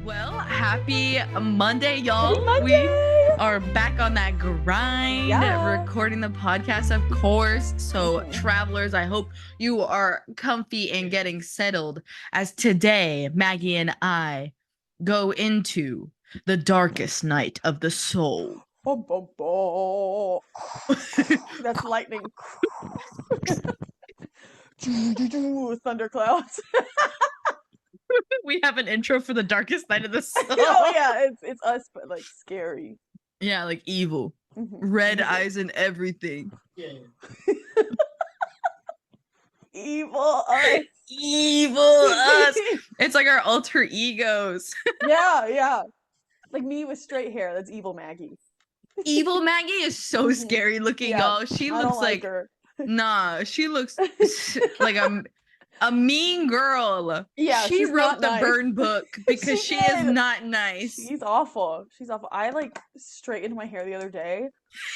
Well, happy Monday, y'all. Happy Monday! We are back on that grind, Yeah. recording the podcast, of course. So, travelers, I hope you are comfy and getting settled as today, Maggie and I go into the darkest night of the soul. Bum, bum, bum. That's lightning. Thunderclouds. We have an intro for the darkest night of the soul. Oh yeah, it's us, but like scary. Yeah, like evil. Mhm. Red Evil. eyes and everything. Evil us. Evil us. It's like our alter egos. Yeah. Like me with straight hair. That's evil Maggie. Evil Maggie is so Mhm. scary looking, Yeah, y'all. She I looks don't like her. nah, she looks like a mean girl. Yeah, she she's wrote not the nice. burn book because She she is did. not nice. She's awful. She's awful. I like straightened my hair the other day,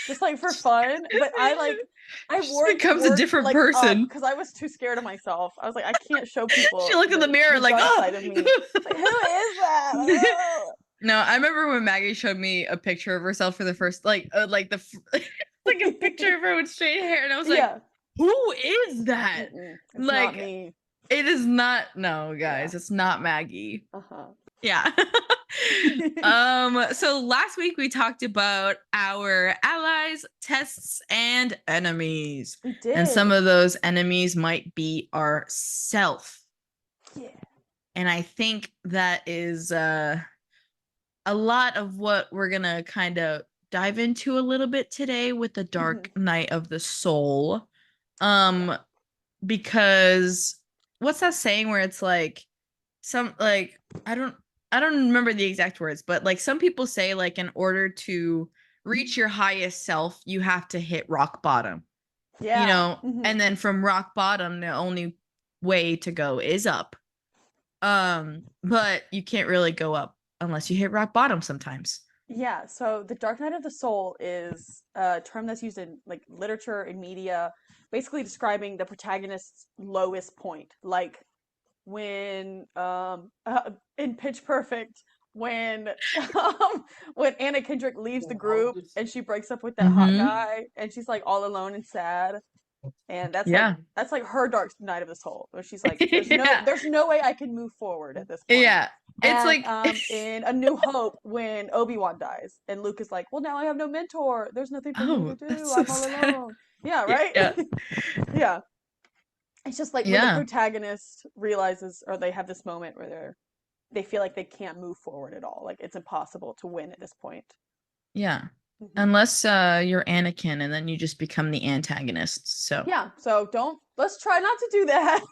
just like for fun. But I She wore it to becomes a work, different like person. because I was too scared of myself. I was like, I can't show people. She looked in the mirror like, dark oh. side of me. It's like, who is that? Oh. No, I remember when Maggie showed me a picture of herself for the first, like a picture of her with straight hair, and I was like, Yeah. who is that? It's Like, not me. it is not. No, guys, Yeah. it's not Maggie. Uh-huh. Yeah. So last week we talked about our allies, tests, and enemies. We did. And some of those enemies might be ourself. Yeah. And I think that is a lot of what we're gonna kind of dive into a little bit today with the Dark Night of the Soul. Because what's that saying where it's like some like I don't remember the exact words, but like some people say like in order to reach your highest self, you have to hit rock bottom. Yeah. You know, Mhm. and then from rock bottom, the only way to go is up. But you can't really go up unless you hit rock bottom sometimes. Yeah, so the Dark Night of the Soul is a term that's used in like literature and media, basically describing the protagonist's lowest point. Like when in Pitch Perfect, when when Anna Kendrick leaves the group and she breaks up with that hot guy and she's like all alone and sad. And that's like her dark night of the soul, where she's like, there's no way I can move forward at this point. Yeah. It's And like in A New Hope, when Obi-Wan dies, and Luke is like, well, now I have no mentor. There's nothing for me to do. that's so I'm all sad. alone. Yeah, right? Yeah. Yeah. It's just like when the protagonist realizes, or they have this moment where they feel like they can't move forward at all. Like it's impossible to win at this point. Yeah. Unless you're Anakin and then you just become the antagonist. So yeah, so let's try not to do that.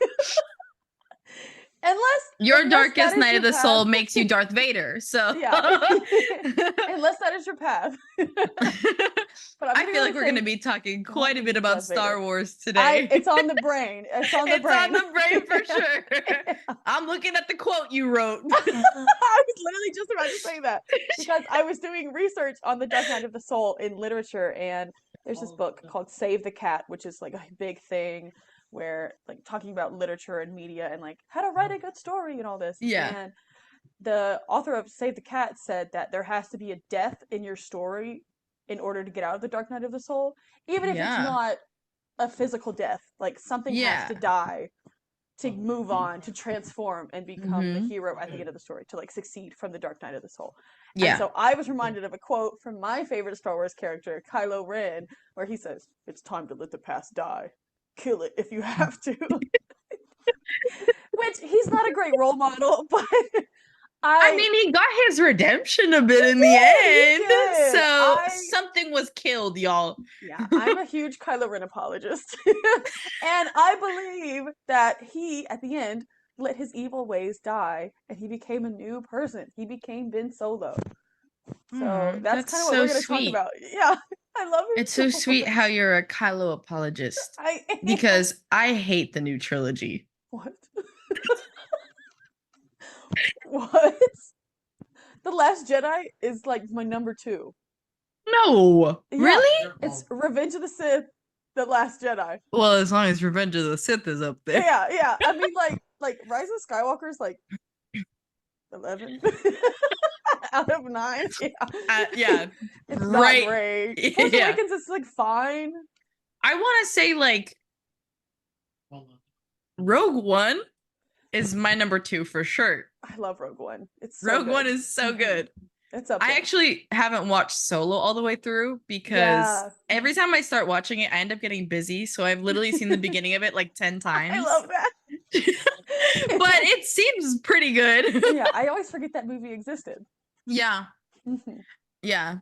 Unless darkest night of the soul makes you Darth Vader. So yeah. Unless that is your path. But I feel like we're going to be talking quite a bit about Star Wars today. It's on the brain. It's on the brain. It's on the brain for sure. Yeah. I'm looking at the quote you wrote. I was literally just about to say that because I was doing research on the Dark Night of the Soul in literature, and there's this book called Save the Cat, which is like a big thing where like talking about literature and media and like how to write a good story and all this. Yeah. And the author of Save the Cat said that there has to be a death in your story in order to get out of the Dark Night of the Soul, even if it's not a physical death. Like something has to die to move on, to transform and become the hero at the end of the story, to like succeed from the Dark Night of the Soul. Yeah. And so I was reminded of a quote from my favorite Star Wars character, Kylo Ren, where he says, "It's time to let the past die. Kill it if you have to." Which he's not a great role model, but I mean, he got his redemption a bit in the end. So something was killed, y'all. Yeah, I'm a huge Kylo Ren apologist. And I believe that he, at the end, let his evil ways die and he became a new person. He became Ben Solo. So that's kind of what we're going to talk about. Yeah, I love it. It's so sweet how you're a Kylo apologist. Because I hate the new trilogy. What? What? The Last Jedi is like my number 2. No. Yeah. Really? It's Revenge of the Sith, The Last Jedi. Well, as long as Revenge of the Sith is up there. Yeah. I mean, like Rise of Skywalker is like 11 out of 9. Yeah. Yeah, It's not right. great. Force Yeah, Awakens is like fine. I want to say like Rogue One is my number two for sure. I love Rogue One. It's so Rogue One good. is so good. It's up I there. actually haven't watched Solo all the way through because Yeah. every time I start watching it, I end up getting busy. So I've literally seen the beginning of it like 10 I times. love that. But it seems pretty good. Yeah, I always forget that movie existed. Yeah. Mhm. Yeah.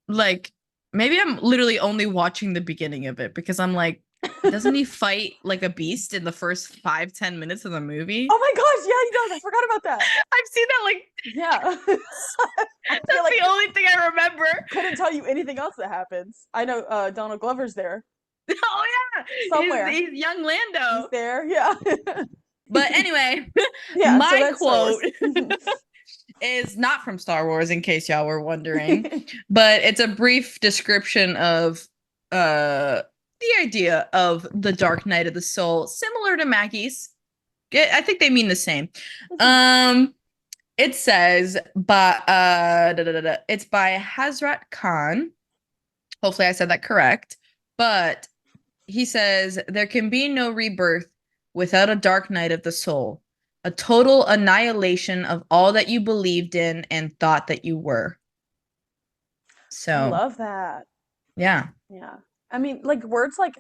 Like maybe I'm literally only watching the beginning of it because I'm like, doesn't he fight like a beast in the first 5-10 minutes of the movie? Oh my gosh, yeah, he does. I forgot about that. I've seen that like Yeah. I feel that's like the only thing I remember. couldn't tell you anything else that happens. I know Donald Glover's there Oh yeah. somewhere. He's young He's Lando. there. Yeah. But anyway, Yeah, so my that's Star Wars. quote is not from Star Wars, in case y'all were wondering, but it's a brief description of the idea of the Dark Night of the Soul, similar to Maggie's. I think they mean the same. Um, it says, it's by Hazrat Khan. Hopefully, I said that correct. But he says there can be no rebirth without a dark night of the soul, a total annihilation of all that you believed in and thought that you were. I So, love that. yeah. Yeah. I mean, like words like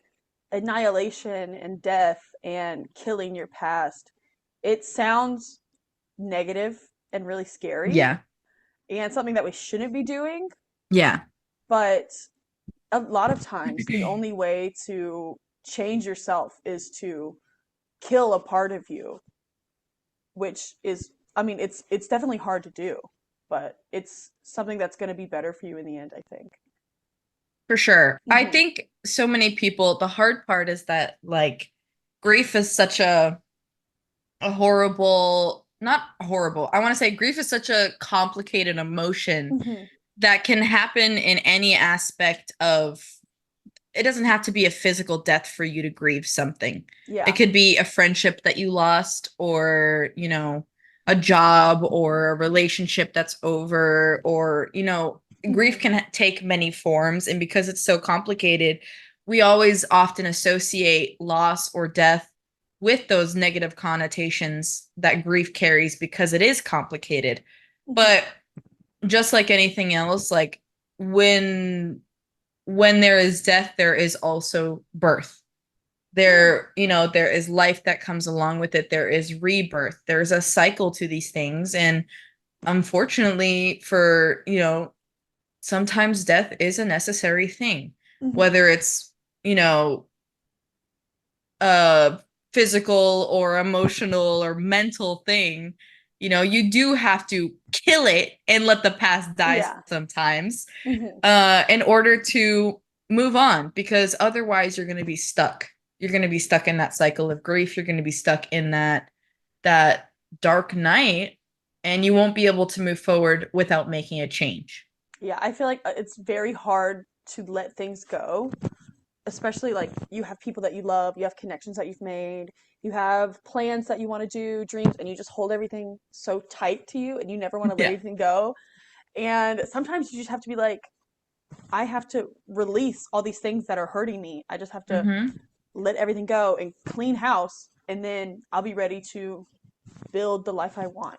annihilation and death and killing your past, it sounds negative and really scary Yeah. and something that we shouldn't be doing. Yeah. But a lot of times, the only way to change yourself is to kill a part of you, which is, I mean, it's definitely hard to do, but it's something that's going to be better for you in the end, I think. For sure. I Hmm. think so many people, the hard part is that like grief is such a horrible, not horrible. I want to say grief is such a complicated emotion Hmm. that can happen in any aspect of it doesn't have to be a physical death for you to grieve something. It Yeah. could be a friendship that you lost or, a job or a relationship that's over or, grief Hmm. can take many forms and because it's so complicated, we always often associate loss or death with those negative connotations that grief carries because it is complicated. Hmm. But just like anything else, like when there is death, there is also birth. Yeah. There is life that comes along with it. There is rebirth. There's a cycle to these things. And unfortunately, sometimes death is a necessary thing, Hmm. whether it's, you know, a physical or emotional or mental thing. You do have to kill it and let the past die Yeah. sometimes Hmm. in order to move on because otherwise you're going to be stuck. You're going to be stuck in that cycle of grief. You're going to be stuck in that dark night and you won't be able to move forward without making a change. Yeah, I feel like it's very hard to let things go, especially like you have people that you love, you have connections that you've made, you have plans that you want to do, dreams, and you just hold everything so tight to you and you never want to let Yeah. anything go. And sometimes you just have to be like, I have to release all these things that are hurting me. I just have to Mm-hmm. let everything go and clean house, and then I'll be ready to build the life I want.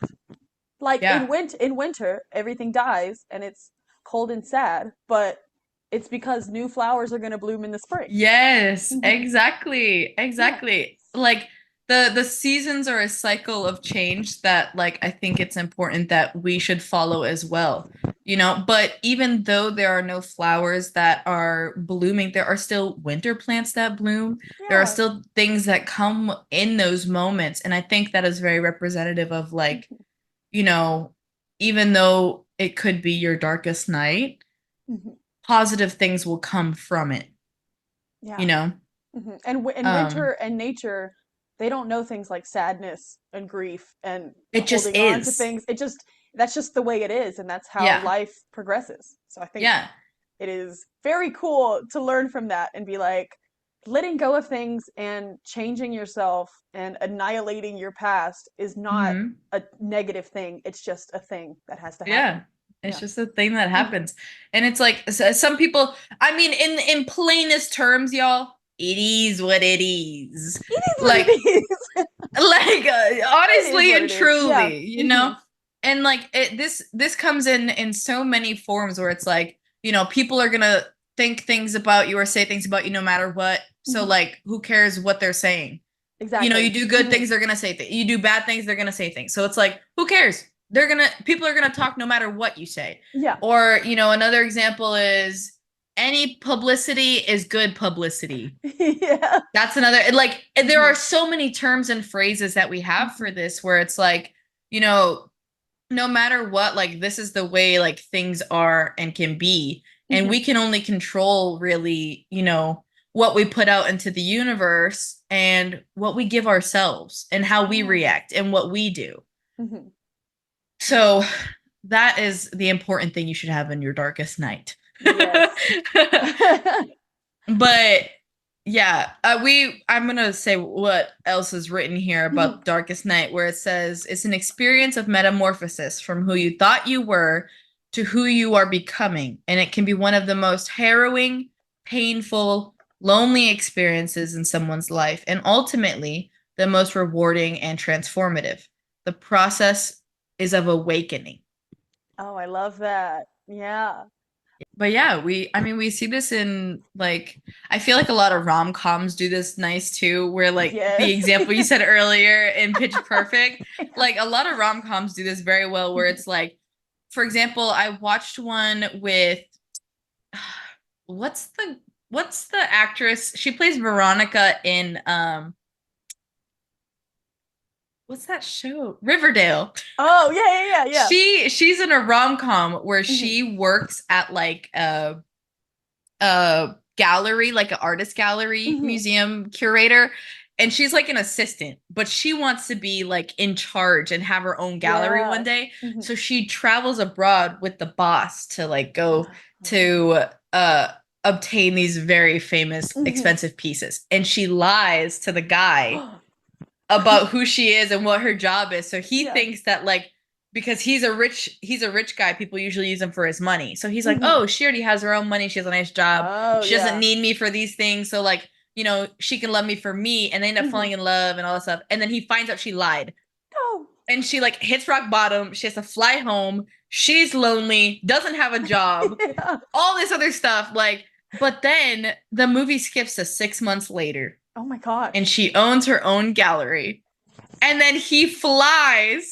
Like Yeah. in winter, everything dies and it's cold and sad, but it's because new flowers are going to bloom in the spring. Yes, Hmm. exactly. Yeah. Exactly. Like the seasons are a cycle of change that like I think it's important that we should follow as well. But even though there are no flowers that are blooming, there are still winter plants that bloom. There are Yeah. still things that come in those moments. And I think that is very representative of like, Hmm. you know, even though it could be your darkest night, Hmm. positive things will come from it, you Yeah. know? And winter Um, and nature, they don't know things like sadness and grief and it just holding on to is. things. It just that's just the way it is, and that's how Yeah. life progresses. So I think Yeah. it is very cool to learn from that and be like, letting go of things and changing yourself and annihilating your past is not Hmm. a negative thing. It's just a thing that has to Yeah. happen. It's Yeah. just a thing that Hmm. happens. And it's like some people, I mean, in plainest terms, y'all, it is what it is. It is what it Like is. It is honestly what and it is. Yeah. truly, Hmm. and like this comes in so many forms where it's like, people are gonna think things about you or say things about you no matter what, so Hmm. like who cares what they're saying. You Exactly. do good Hmm. things, they're gonna say things. You do bad things, they're gonna say things. So it's like, who cares? People are gonna talk no matter what you say. Yeah. Or, another example is any publicity is good publicity. Yeah. That's another, like, there Hmm. are so many terms and phrases that we have Hmm. for this where it's like, you know, no matter what, like, this is the way, like, things are and can be. And Hmm. we can only control, really, what we put out into the universe and what we give ourselves and how we Yeah. react and what we do. Hmm. Yeah. So that is the important thing you should have in your darkest night. Yes. But yeah, I'm gonna say what else is written here Hmm. about Darkest Night, where it says it's an experience of metamorphosis from who you thought you were to who you are becoming, and it can be one of the most harrowing, painful, lonely experiences in someone's life, and ultimately the most rewarding and transformative. The process is of awakening. Oh, I love that. Yeah. But yeah, I mean, we see this in like, I feel like a lot of rom-coms do this nice too, where like the Yes. example you said earlier in Pitch Perfect, like a lot of rom-coms do this very well, where it's like, for example, I watched one with what's the actress? She plays Veronica in what's that show? Riverdale. Oh, yeah, yeah, yeah, She's in a rom-com where yeah. Hmm. she works at like a gallery, like an artist gallery Hmm. museum curator. And she's like an assistant, but she wants to be like in charge and have her own gallery one Yeah. day. Hmm. So she travels abroad with the boss to like go to obtain these very famous, Hmm. expensive pieces. And she lies to the guy about who she is and what her job is. So he Yeah. thinks that like because he's a rich guy, people usually use him for his money. So he's like, Hmm. "Oh, she already has her own money. She has a nice job. Oh, She doesn't yeah. need me for these things. So like, she can love me for me." And they end up Hmm. falling in love and all that stuff. And then he finds out she lied. Oh. And she like hits rock bottom. She has to fly home. She's lonely, doesn't have a job, Yeah. all this other stuff like, but then the movie skips to 6 months later Oh my and gosh. she owns her own gallery, and then he flies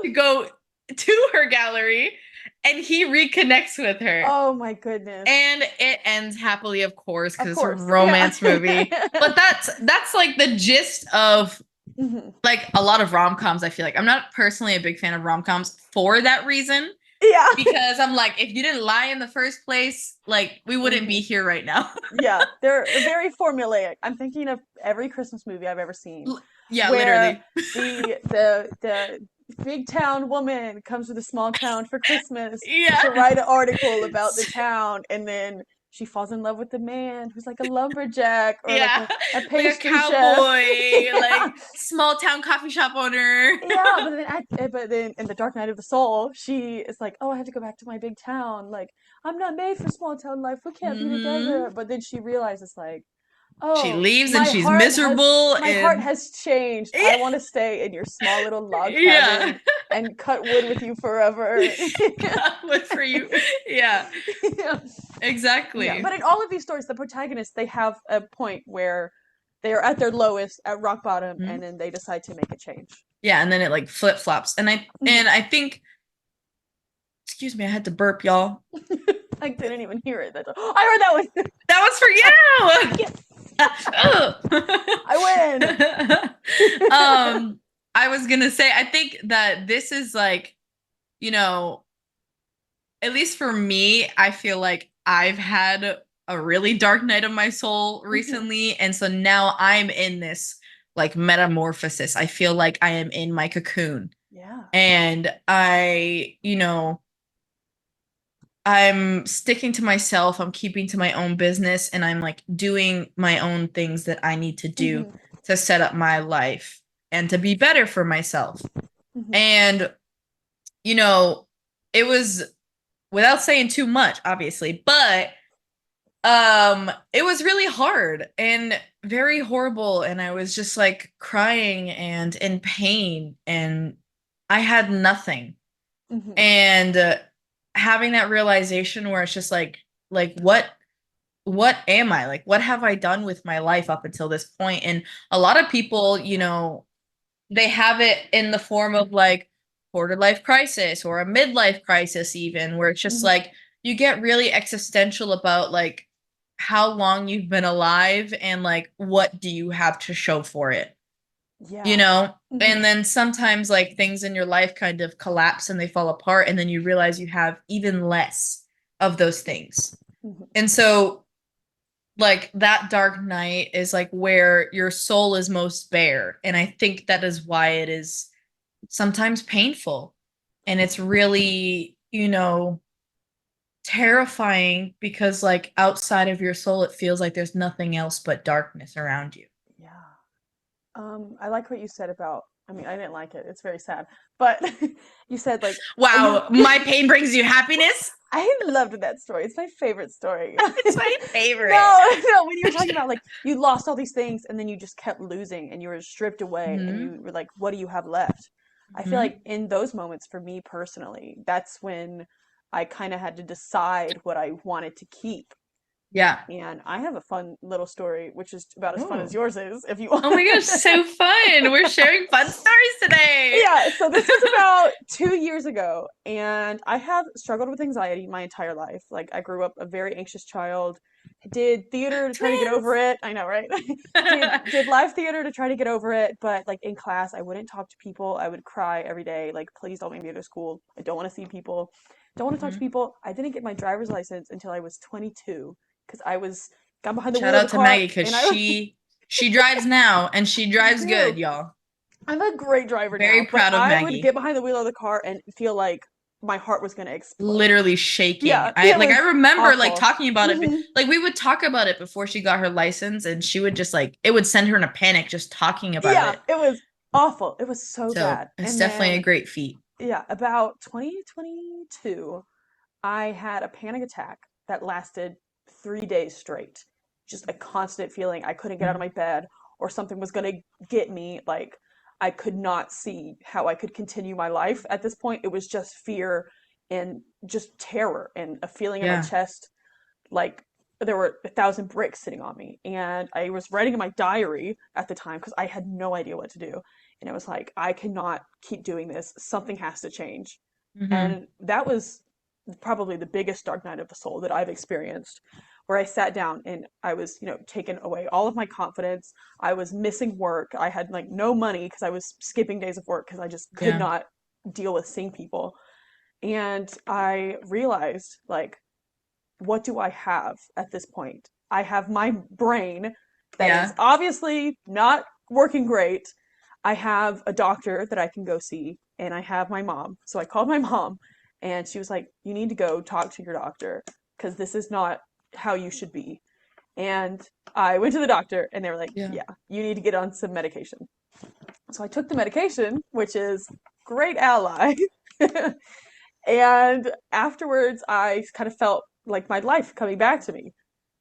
to go to her gallery and he reconnects with her. Oh my goodness. And it ends happily, of course, Of because it's a course. Yeah. romance movie. But that's like the gist of Hmm. like a lot of rom-coms, I feel like. I'm not personally a big fan of rom-coms for that reason. Yeah. Because I'm like, if you didn't lie in the first place, like we wouldn't be Hmm. here right now. Yeah. They're very formulaic. I'm thinking of every Christmas movie I've ever seen Yeah, where literally. the big town woman comes to the small town for Christmas Yeah. to write an article about the town, and then she falls in love with the man who's like a lumberjack or like Yeah, a like a pastry chef. cowboy, Yeah. like small town coffee shop owner. Yeah, but then in the Dark Night of the Soul, she is like, "Oh, I have to go back to my big town. Like, I'm not made for small town life. We can't be Hmm. together." But then she realizes, like, She "Oh, leaves and she's miserable my heart and has changed. I want to stay in your small little log yeah. cabin and cut wood with you forever." Good for you. Yeah, Yeah. Yeah, but exactly. in all of these stories, the protagonists they have a point where they are at their lowest, at rock bottom, Mhm. and then they decide to make a change. Yeah, and then it like flip flops. And I Mhm. and I think, excuse me, I had to burp, y'all. I didn't even hear it. I heard that one. That was for you. Yes, I win. um, I was gonna say, I think that this is like, you know, at least for me, I feel like I've had a really dark night of my soul Mhm. recently. And so now I'm in this like metamorphosis. I feel like I am in my cocoon. Yeah. And I, I'm sticking to myself, I'm keeping to my own business, and I'm like doing my own things that I need to do Hmm. to set up my life and to be better for myself. Hmm. And, you know, it was without saying too much, obviously, but it was really hard and very horrible, and I was just like crying and in pain, and I had nothing. Hmm. And having that realization where it's just like what am I? Like what have I done with my life up until this point? And a lot of people, they have it in the form of like quarter life crisis or a midlife crisis, even where it's just Hmm. like you get really existential about like how long you've been alive and like what do you have to show for it, you Yeah. know? Hmm. And then sometimes like things in your life kind of collapse and they fall apart, and then you realize you have even less of those things. Hmm. And so like that dark night is like where your soul is most bare, and I think that is why it is sometimes painful, and it's really, terrifying because like outside of your soul it feels like there's nothing else but darkness around you. Yeah. I like what you said about, I mean, I didn't like it. It's very sad. But you said like you Wow, my pain brings you happiness. I loved that story. It's my favorite story. It's my favorite. No, no, when you were talking about like you lost all these things and then you just kept losing and you were stripped away and Hmm. you were like, what do you have left? I feel Hmm. like in those moments for me personally, that's when I kind of had to decide what I wanted to keep. Yeah. And I have a fun little story, which is about as fun as Oh. yours is, if you want. Oh my gosh, so fun. We're sharing fun stories today. Yeah, so this was about 2 years ago, and I have struggled with anxiety my entire life. Like, I grew up a very anxious child, did theater to try to get over Twins. it. I know, right? Did live theater to try to get over it, but like in class, I wouldn't talk to people. I would cry every day, like, please don't make me go to school. I don't want to see people. Don't want to talk to Mhm. people. I didn't get my driver's license until I was 22 because I was got behind the Shout wheel of the out to car Maggie because and I she drives now and she I drives good, do. y'all. I'm a great driver Very now, but proud of I would get Maggie. behind the wheel of the car and feel like my heart was gonna explode. Literally shaking. Yeah, I it like I was remember like awful. talking about it. Hmm. Like we would talk about it before she got her license, and she would just like it would send her in a panic just talking about Yeah, it. it was awful. It was so So bad. it's And definitely then, a great feat. yeah, about 2022, I had a panic attack that lasted 3 days straight. Just a constant feeling I couldn't get out of Mhm. my bed or something was gonna get me. Like, I could not see how I could continue my life at this point. It was just fear and just terror and a feeling in my Yeah. chest like there were 1,000 bricks sitting on me. And I was writing in my diary at the time because I had no idea what to do. And it was like, I cannot keep doing this. Something has to change. Hmm. And that was probably the biggest dark night of the soul that I've experienced, where I sat down and I was, taken away all of my confidence. I was missing work. I had like no money because I was skipping days of work because I just could Yeah. not deal with seeing people. And I realized, like, what do I have at this point? I have my brain that is Yeah. obviously not working great. I have a doctor that I can go see, and I have my mom. So I called my mom, and she was like, you need to go talk to your doctor because this is not how you should be. And I went to the doctor, and they were like, Yeah. yeah, you need to get on some medication. So I took the medication, which is great ally. And afterwards, I kind of felt like my life coming back to me.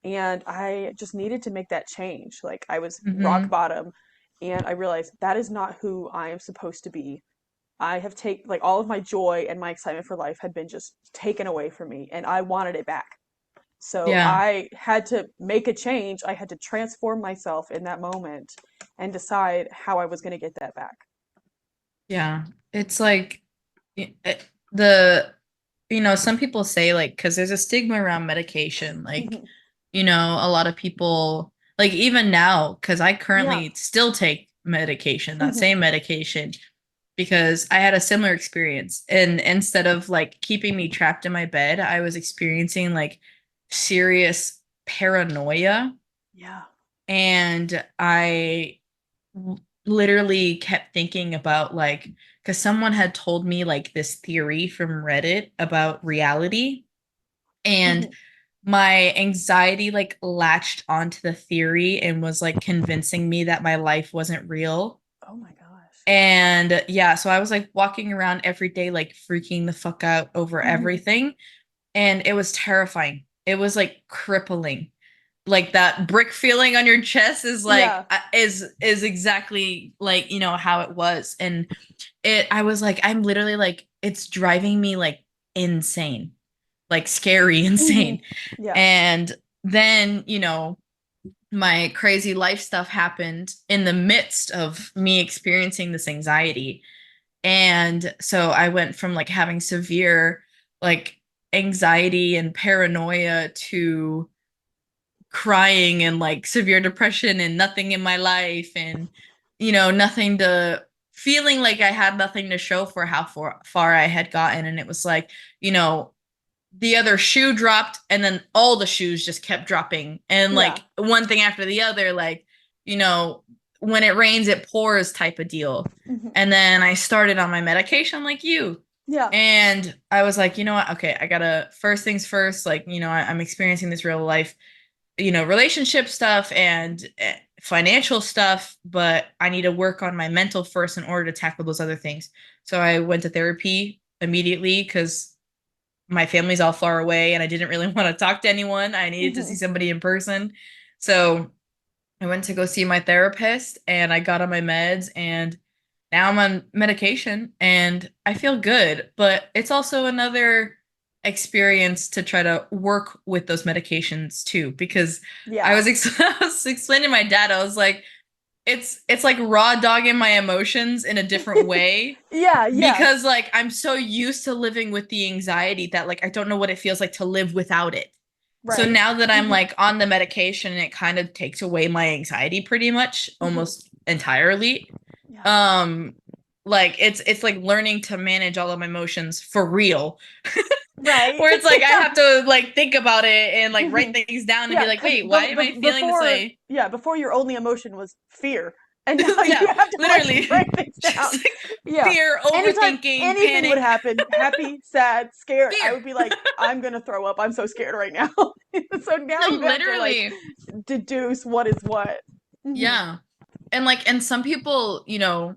And I just needed to make that change. Like I was rock Hmm. bottom, and I realized that is not who I am supposed to be. I have taken like all of my joy and my excitement for life had been just taken away from me, and I wanted it back. So Yeah. I had to make a change. I had to transform myself in that moment and decide how I was going to get that back. Yeah. It's like the some people say like because there's a stigma around medication, like Mhm. a lot of people like even now because I Yeah. currently still take medication, that Mhm. same medication, because I had a similar experience, and instead of like keeping me trapped in my bed, I was experiencing like serious paranoia, Yeah. and I literally kept thinking about like because someone had told me like this theory from Reddit about reality, And Mhm. my anxiety like latched onto the theory and was like convincing me that my life wasn't real. Oh my gosh. And yeah, so I was like walking around every day, like freaking the fuck out over Mhm. everything. And it was terrifying. It was like crippling. Like that brick feeling on your chest is like Yeah. is exactly like, how it was. And I was like, I'm literally like, it's driving me like insane, like scary Mhm. insane. Yeah. And then, my crazy life stuff happened in the midst of me experiencing this anxiety. And so I went from like having severe like anxiety and paranoia to crying and like severe depression and nothing in my life and nothing to feeling like I had nothing to show for how far I had gotten. And it was like, you know, the other shoe dropped and then all the shoes just kept dropping and Yeah. like one thing after the other, like, you know, when it rains it pours type of deal. Mhm. And then I started on my medication like you. Yeah. And I was like, you know what? Okay, I gotta first things first, like, I'm experiencing this real life, relationship stuff and financial stuff, but I need to work on my mental first in order to tackle those other things. So I went to therapy immediately because my family's all far away and I didn't really want to talk to anyone. I needed to see Mhm. somebody in person. So I went to go see my therapist and I got on my meds and now I'm on medication and I feel good, but it's also another experience to try to work with those medications too because I Yeah. was, I was explaining to my dad, I was like, it's like raw dogging my emotions in a different way Yeah. Yeah. because like I'm so used to living with the anxiety that like I don't know what it feels like to live without it. So Right. now that I'm Mhm. like on the medication, it kind of takes away my anxiety pretty much Mhm. almost entirely. Yeah. Um like it's like learning to manage all of my emotions for real. Right. Where it's like I Yeah. have to like think about it and like write Mhm. things down and be Yeah, like, because "Wait, why am I feeling this before, way?" yeah, before your only emotion was fear, and now you Yeah, have to like break literally. things Just down. like Yeah, fear, anytime overthinking, anything would panic, happen, happy, sad, scared, I fear. would be like, I'm gonna throw up. I'm so scared right now. So now No, you have to like literally. deduce what is what. Hmm. Yeah. And like and some people, even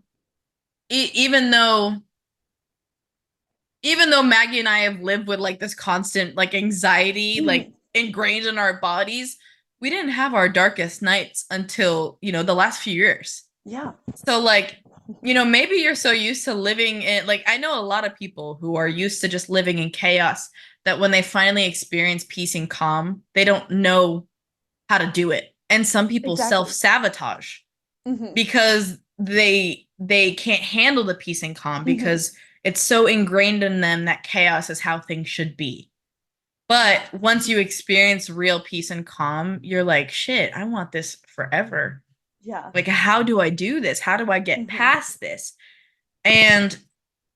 though Maggie and I have lived with like this constant like anxiety like Hmm. ingrained in our bodies, we didn't have our darkest nights until, the last few years. Yeah. So like, maybe you're so used to living in like I know a lot of people who are used to just living in chaos that when they finally experience peace and calm, they don't know how to do it. And some people Exactly. self-sabotage Hmm. because they can't handle the peace and calm Hmm. because it's so ingrained in them that chaos is how things should be. But Yeah. once you experience real peace and calm, you're like, shit, I want this forever. Yeah. Like, how do I do this? How do I get Hmm. past this? And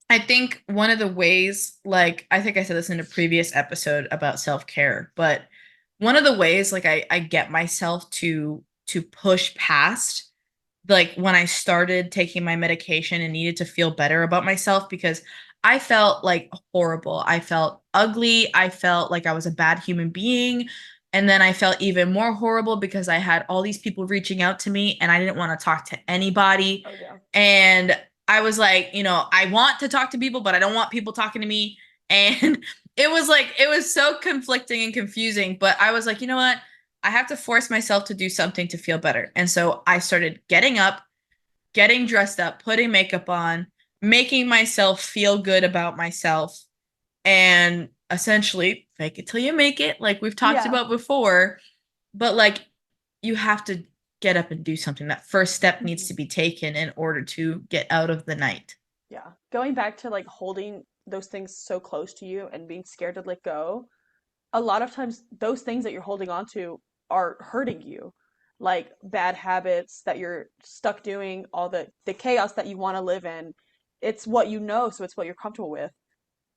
I think one of the ways, like, I think I said this in a previous episode about self-care, but one of the ways, like, I get myself to push past like when I started taking my medication and needed to feel better about myself because I felt like horrible. I felt ugly. I felt like I was a bad human being. And then I felt even more horrible because I had all these people reaching out to me and I didn't want to talk to anybody. Oh yeah. And I was like, I want to talk to people, but I don't want people talking to me. And it was so conflicting and confusing. But I was like, you know what? I have to force myself to do something to feel better. And so I started getting up, getting dressed up, putting makeup on, making myself feel good about myself, and essentially fake it till you make it, like we've talked Yeah. about before. But like, you have to get up and do something. That first step needs Hmm. to be taken in order to get out of the night. Yeah. Going back to like holding those things so close to you and being scared to let go, a lot of times those things that you're holding on to are hurting you. Like bad habits that you're stuck doing, all the chaos that you want to live in. It's what you know, so it's what you're comfortable with.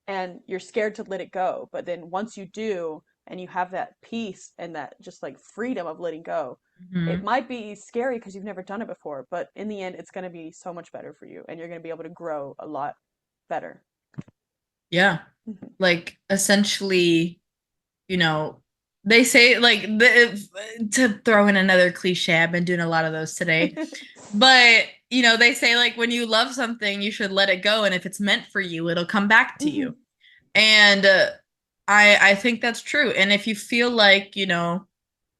And you're scared to let it go. But then once you do and you have that peace and that just like freedom of letting go, it Hmm. might be scary because you've never done it before, but in the end, it's going to be so much better for you and you're going to be able to grow a lot better. Yeah. Mhm. Like essentially, you know, they say like to throw in another cliche, I've been doing a lot of those today. But, they say like when you love something, you should let it go, and if it's meant for you, it'll come back to Mhm. you. And I think that's true. And if you feel like,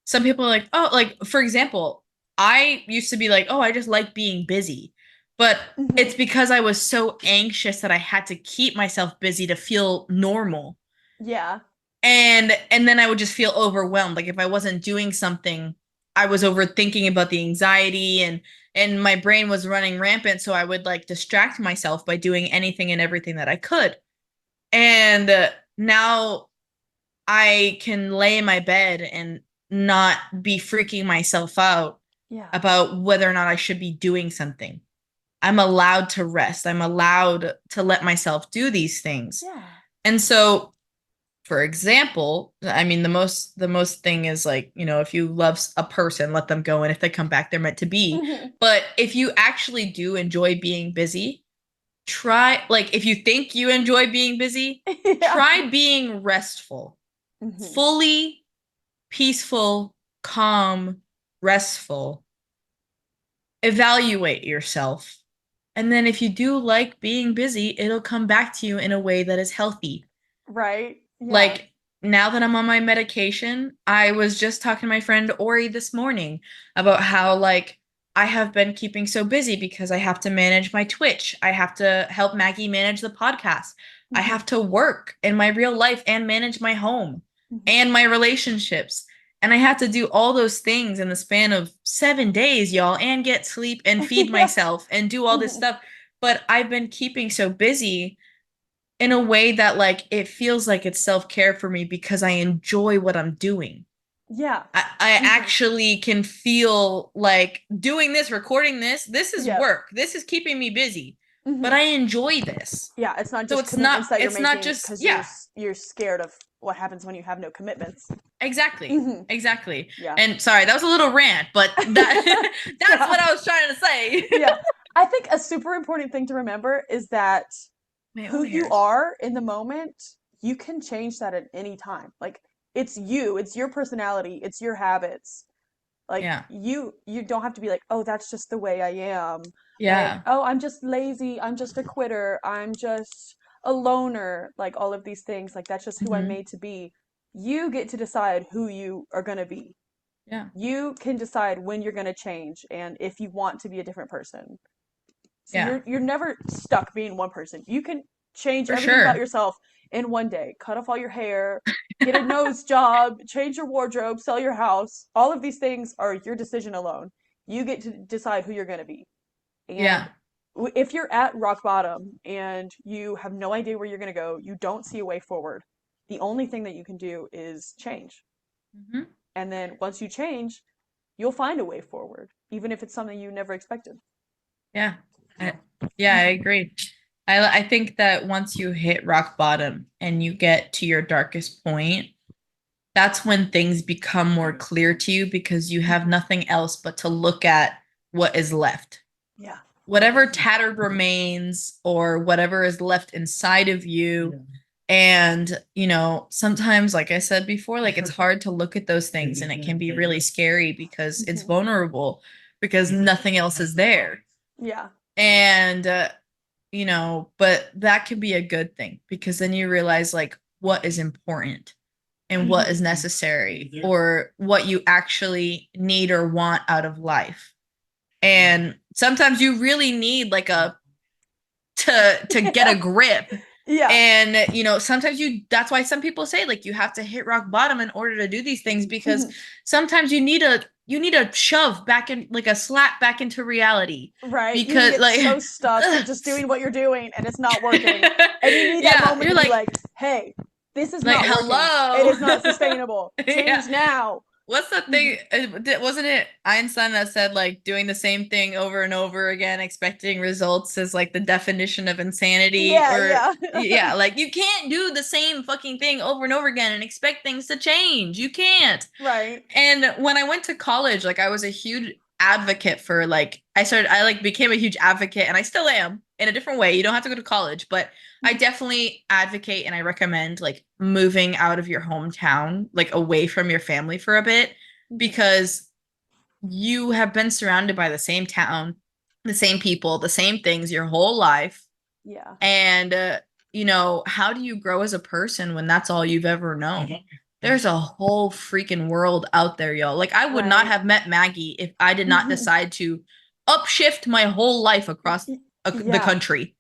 some people are like, oh, like for example, I used to be like, oh, I just like being busy. But Mhm. it's because I was so anxious that I had to keep myself busy to feel normal. Yeah. And then I would just feel overwhelmed. Like if I wasn't doing something, I was overthinking about the anxiety, and my brain was running rampant, so I would like distract myself by doing anything and everything that I could. And now I can lay in my bed and not be freaking myself out Yeah. about whether or not I should be doing something. I'm allowed to rest. I'm allowed to let myself do these things. Yeah. And so, for example, I mean the most thing is like, if you love a person, let them go, and if they come back, they're meant to be. Mhm. But if you actually do enjoy being busy, try, like, if you think you enjoy being busy, Yeah. try being restful, Mhm. fully peaceful, calm, restful. Evaluate yourself. And then if you do like being busy, it'll come back to you in a way that is healthy. Right? Yeah. Like, now that I'm on my medication, I was just talking to my friend Ori this morning about how, like, I have been keeping so busy because I have to manage my Twitch. I have to help Maggie manage the podcast. I Mhm. have to work in my real life and manage my home Mhm. and my relationships. And I have to do all those things in the span of 7 days, y'all, and get sleep and feed Yeah. myself and do all this Mhm. stuff. But I've been keeping so busy in a way that, like, it feels like it's self-care for me because I enjoy what I'm doing. Yeah. I Mhm. actually can feel like doing this, recording this is Yep. work. This is keeping me busy, but Mhm. I enjoy this. Yeah, it's not So just it's not commitments that you're it's not making just, because yeah, you're scared of what happens when you have no commitments. exactly. Mhm. Exactly. Yeah. And sorry, that was a little rant, but that that's Yeah. what I was trying to say. Yeah. I think a super important thing to remember is that Man, I who want to hear you it. are in the moment, you can change that at any time. Like it's you, it's your personality, it's your habits. Like Yeah. you don't have to be like, "Oh, that's just the way I am." Like, Yeah. "Oh, I'm just lazy, I'm just a quitter, I'm just a loner." Like all of these things, like that's just who I'm Hmm. made to be. You get to decide who you are going to be. Yeah. You can decide when you're going to change and if you want to be a different person. So Yeah. you're never stuck being one person. You can change For everything about sure. yourself in one day. Cut off all your hair, get a nose job, change your wardrobe, sell your house. All of these things are your decision alone. You get to decide who you're going to be. And Yeah. if you're at rock bottom and you have no idea where you're going to go, you don't see a way forward. The only thing that you can do is change. Hmm. And then once you change, you'll find a way forward, even if it's something you never expected. Yeah. I, yeah, I agree. I think that once you hit rock bottom and you get to your darkest point, that's when things become more clear to you because you have Mhm. nothing else but to look at what is left. Yeah. Whatever tattered remains or whatever is left inside of you. And, sometimes, like I said before, like it's hard to look at those things and it can be really scary because it's Mhm. vulnerable because nothing else is there. Yeah. And, but that can be a good thing because then you realize like what is important and what Mhm. is necessary or what you actually need or want out of life. And sometimes you really need like a to get a Yeah. grip. Yeah. And sometimes that's why some people say like you have to hit rock bottom in order to do these things because Mhm. sometimes you need a shove back in, like a slap back into reality, Right. You can because get like so stuck just doing what you're doing and it's not working. And you need that yeah, moment you're to be like like, hey, this is like not working. It hello. is not sustainable. Yeah. Change now. What's the thing? Wasn't it Einstein that said like doing the same thing over and over again, expecting results is like the definition of insanity? Yeah, Or yeah. yeah, like you can't do the same fucking thing over and over again and expect things to change. You can't. Right. And when I went to college, like I was a huge advocate for like I like became a huge advocate and I still am in a different way. You don't have to go to college, but I definitely advocate and I recommend like moving out of your hometown, like away from your family for a bit Mhm. because you have been surrounded by the same town, the same people, the same things your whole life. Yeah. And, how do you grow as a person when that's all you've ever known? There's a whole freaking world out there, y'all. Like, I would not Right. have met Maggie if I did not decide to upshift my whole life across the Yeah. country.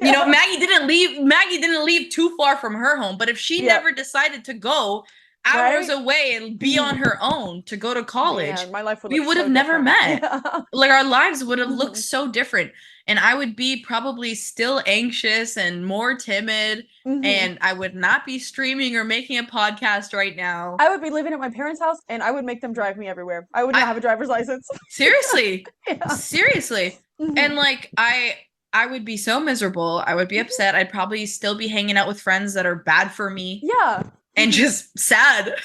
Yeah. Maggie didn't leave too far from her home, but if she Yep. never decided to go hours Right? away and be on Mhm. her own to go to college, Man, my life would we look would so have never different. met. Yeah. Like our lives would have looked Mhm. so different. And I would be probably still anxious and more timid, Mhm. and I would not be streaming or making a podcast right now. I would be living at my parents' house and I would make them drive me everywhere. I would I not have a driver's license. seriously, Yeah. seriously. And Mhm. like I would be so miserable. I would be Mhm. upset. I'd probably still be hanging out with friends that are bad for me Yeah. and Mhm. just sad.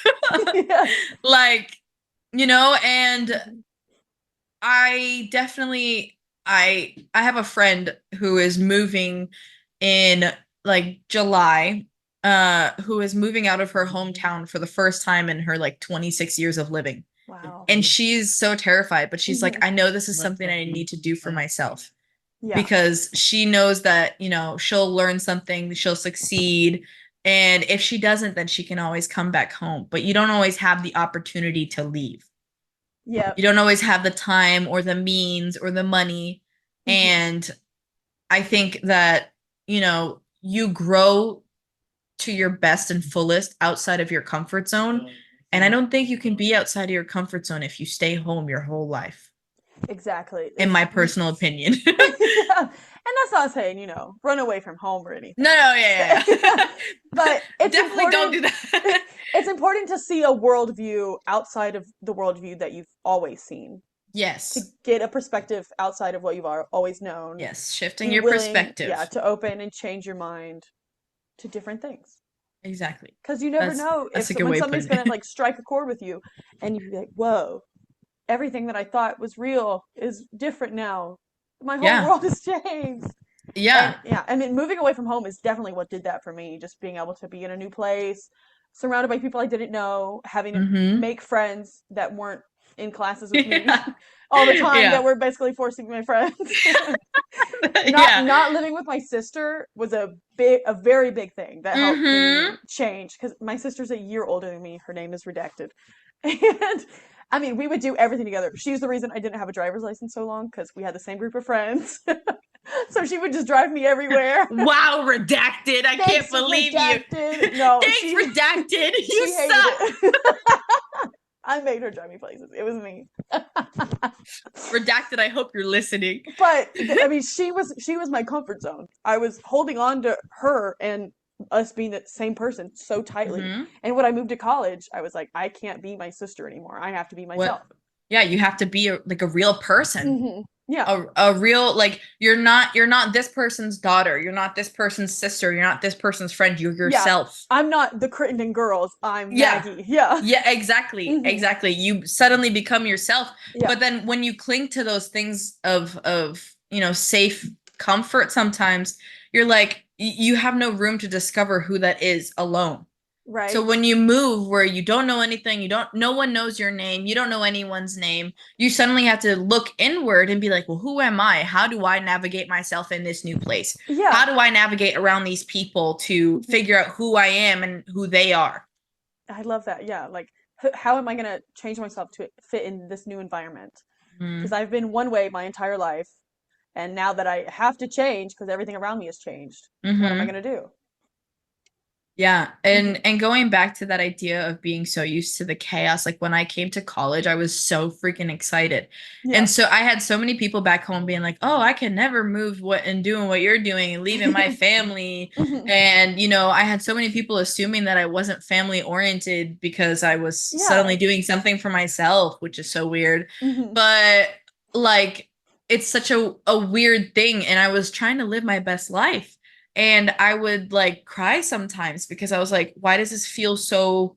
Yes. Like, and Mhm. I definitely I have a friend who is moving in like July, who is moving out of her hometown for the first time in her like 26 years of living. Wow. And she's so terrified, but she's like, Mhm. I know this is something I need to do for myself Yeah. because she knows that, she'll learn something, she'll succeed. And if she doesn't, then she can always come back home. But you don't always have the opportunity to leave. Yep. You don't always have the time or the means or the money. Mhm. And I think that, you grow to your best and fullest outside of your comfort zone. And I don't think you can be outside of your comfort zone if you stay home your whole life, Exactly. in It's my personal opinion. yeah. And that's not saying, run away from home or No, anything. no, yeah, yeah, yeah. But it's Definitely don't important do that. it's important to see a worldview outside of the worldview that you've always seen. To Yes. get a perspective outside of what you've always known. Yes. Shifting Be your willing, yeah, perspective. to open and change your mind to different things. Exactly. Because you never That's know if that's a good when way of something's putting gonna it. like strike a chord with you, and you be like, "Whoa, everything that I thought was real is different now. My whole Yeah. world has changed." And Yeah. yeah, I mean, moving away from home is definitely what did that for me. Just being able to be in a new place, surrounded by people I didn't know, having to Mm-hmm. make friends that weren't in classes with me Yeah. all the time, that Yeah. were basically forcing my friends. not Yeah. not living with my sister was a very big thing that helped Mm-hmm. me change because my sister's a year older than me. Her name is redacted, and I mean we would do everything together. She's the reason I didn't have a driver's license so long because we had the same group of friends. So she would just drive me everywhere. Wow, redacted. I can't Thanks, believe you. redacted. No, Thanks, redacted. You she hated suck. it. I made her drive me places. It was me. Redacted, I hope you're listening. But I mean, she was my comfort zone. I was holding on to her and us being the same person so tightly. Mm-hmm. And when I moved to college, I was like, I can't be my sister anymore. I have to be myself. What? Yeah, you have to be like a real person. Yeah, A real like you're not this person's daughter, you're not this person's sister, you're not this person's friend, you're yeah. yourself. I'm not the Crittenden girls. I'm Yeah. Maggie. Yeah. Yeah, exactly. hmm Exactly. You suddenly become yourself. Yeah. But then when you cling to those things of safe comfort sometimes, you're like you have no room to discover who that is alone. So Right. when you move where you don't know anything, no one knows your name, you don't know anyone's name, you suddenly have to look inward and be like, well, who am I? How do I navigate myself in this new place? Yeah. How do I navigate around these people to hmm figure out who I am and who they are? I love that. Yeah. Like, how am I going to change myself to fit in this new environment? Because Mm-hmm. I've been one way my entire life. And now that I have to change because everything around me has changed, what am I Mm-hmm. going to do? Yeah, hmm and going back to that idea of being so used to the chaos, like when I came to college, I was so freaking excited. Yeah. And so I had so many people back home being like, "Oh, I can never move what and doing what you're doing and leaving my family." hmm And I had so many people assuming that I wasn't family oriented because I was suddenly Yeah. doing something for myself, which is so weird. hmm But like it's such a weird thing and I was trying to live my best life. And I would like cry sometimes because I was like, why does this feel so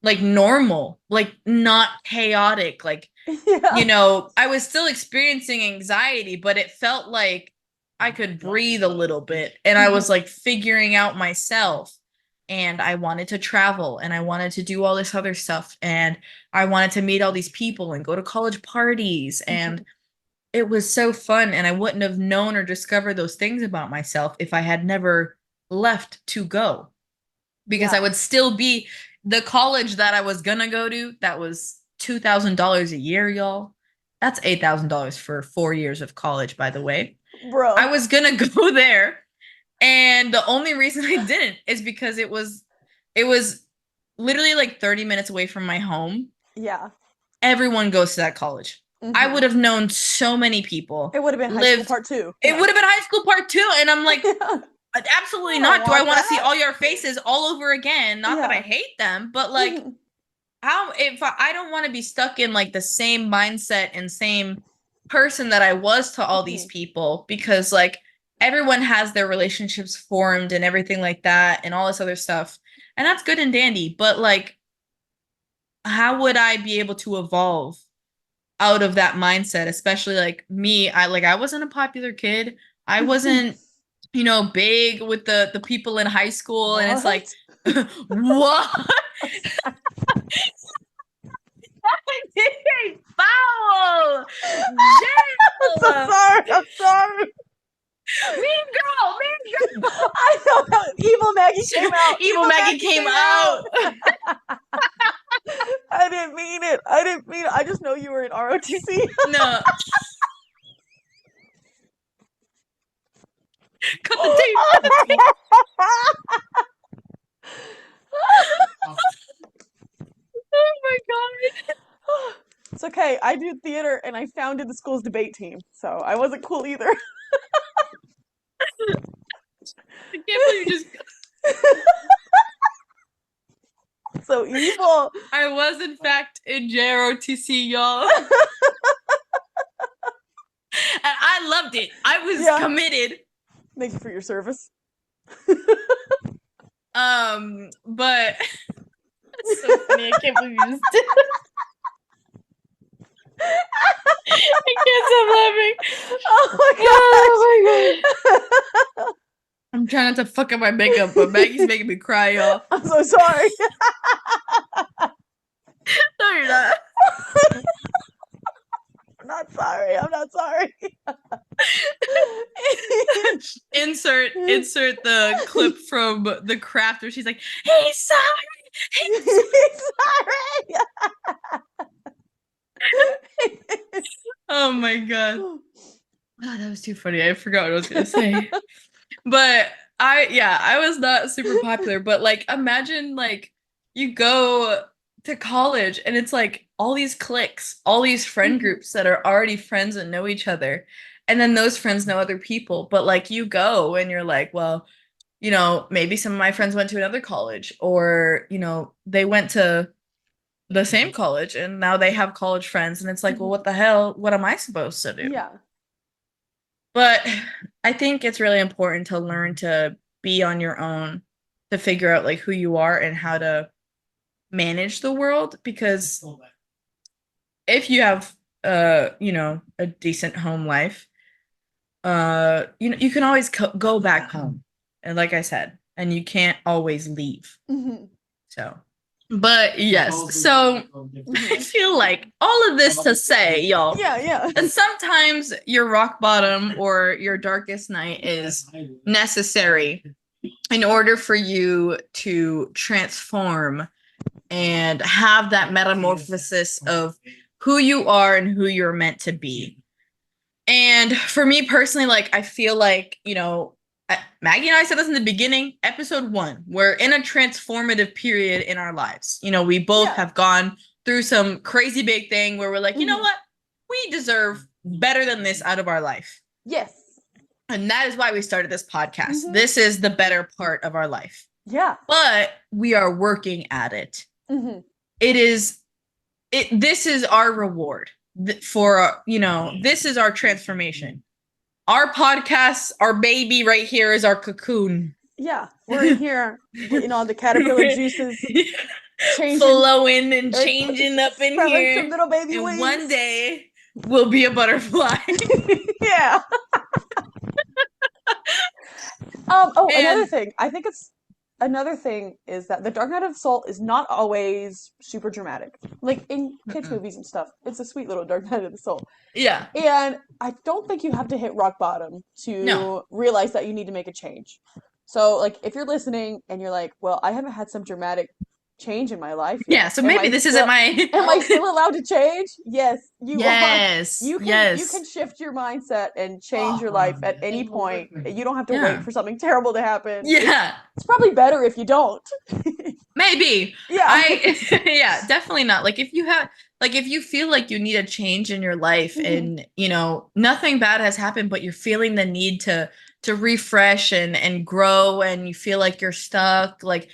like normal, like not chaotic. Like, Yeah. I was still experiencing anxiety, but it felt like I could breathe a little bit and I was like figuring out myself. And I wanted to travel and I wanted to do all this other stuff and I wanted to meet all these people and go to college parties and it was so fun and I wouldn't have known or discovered those things about myself if I had never left to go because I Yeah. would still be the college that I was gonna go to. That was $2,000 a year, y'all. That's $8,000 for 4 years of college, by the way. I Bro. was gonna go there, and the only reason I didn't is because it was literally like 30 minutes away from my home. Yeah. Everyone goes to that college. I would have known so many people. It would have been high school Lived. part two. It would have been high school part two, and I'm like, Yeah. absolutely I don't not. Do I want want to see that. all your faces all over again? Not that I Yeah. hate them, but like, how if I don't want to be stuck in like the same mindset and same person that I was to all these people because like everyone has their relationships formed and everything like that and all this other stuff. And that's good and dandy, but like how would I be able to evolve out of that mindset, especially like me, I wasn't a popular kid. I wasn't, big with the people in high school and it's like What? what? Foul! I'm so Jail! sorry. I'm sorry. Mean girl! Mean girl! I know how Evil Maggie came out. Evil Maggie came out! I didn't mean it. I didn't mean it. I just know you were in ROTC. No. Cut the tape! Cut the tape! Oh my god. It's okay. I do theater and I founded the school's debate team, so I wasn't cool either. I can't believe you just. So evil. I was, in fact, in JROTC, y'all. And I loved it. I was Yeah. committed. Thank you for your service. But it's so funny. I can't believe you just did it. I can't stop laughing. Oh my god. Oh my god. I'm trying not to fuck up my makeup, but Maggie's making me cry, y'all. I'm so sorry. No, you're not. I'm not sorry. I'm not sorry. Insert the clip from The Craft where she's like, "Hey, sorry. Hey, sorry. Oh my god. Oh, that was too funny. I forgot what I was gonna say. But I was not super popular, but like imagine like you go to college and it's like all these cliques, all these friend groups that are already friends and know each other. And then those friends know other people, but like you go and you're like, well, maybe some of my friends went to another college or, they went to the same college and now they have college friends and it's like, well, what the hell? What am I supposed to do? Yeah. But I think it's really important to learn to be on your own, to figure out like who you are and how to manage the world because if you have a decent home life, you can always go back home. And like I said, and you can't always leave. So but yes, so I feel like all of this to say, y'all. Yeah. And sometimes your rock bottom or your darkest night is necessary in order for you to transform and have that metamorphosis of who you are and who you're meant to be. And for me personally, like I feel like, Maggie and I said this in the beginning, episode 1. We're in a transformative period in our lives. We both have gone through some crazy big thing where we're like, you know what? We deserve better than this out of our life. Yes. And that is why we started this podcast. This is the better part of our life. Yeah. But we are working at it. This is our reward for, this is our transformation. Our podcast, our baby right here is our cocoon. Yeah, we're in here in all the caterpillar juices. changing flowing and or changing up in sprouting some here. little baby And wings. one day we'll be a butterfly. Yeah. Another And thing. I think it's another thing is that the Dark Knight of the Soul is not always super dramatic. Like in kids' mm-mm. movies and stuff, it's a sweet little Dark Knight of the Soul. Yeah, And I don't think you have to hit rock bottom no. to realize that you need to make a change. So, like, if you're listening and you're like, "Well, I haven't had some dramatic change in my life Yeah, yet. so maybe this isn't my Am I still allowed to change?" Yes, you are. Yes, You can yes. shift your mindset and change your life at any point. You don't have to wait Yeah. for something terrible to happen. Yeah. It's probably better if you don't. Maybe. Yeah. I yeah, definitely not. Like if you have like if you feel like you need a change in your life Mhm. and nothing bad has happened but you're feeling the need to refresh and grow and you feel like you're stuck, like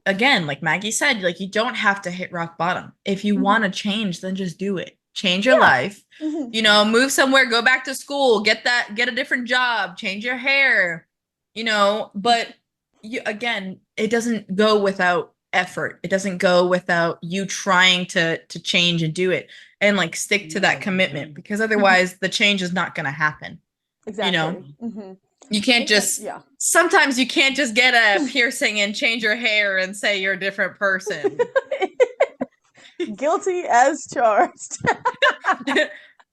again, like Maggie said, like you don't have to hit rock bottom. If you want Mhm. to change, then just do it. Change your Yeah. life. Mhm. Move somewhere, go back to school, get a different job, change your hair, but you again, it doesn't go without effort. It doesn't go without you trying to change and do it and like stick to that commitment because Mhm. otherwise the change is not going to happen. You know, Exactly. Mhm. you can't And just yeah. sometimes you can't just get a piercing and change your hair and say you're a different person. Guilty as charged.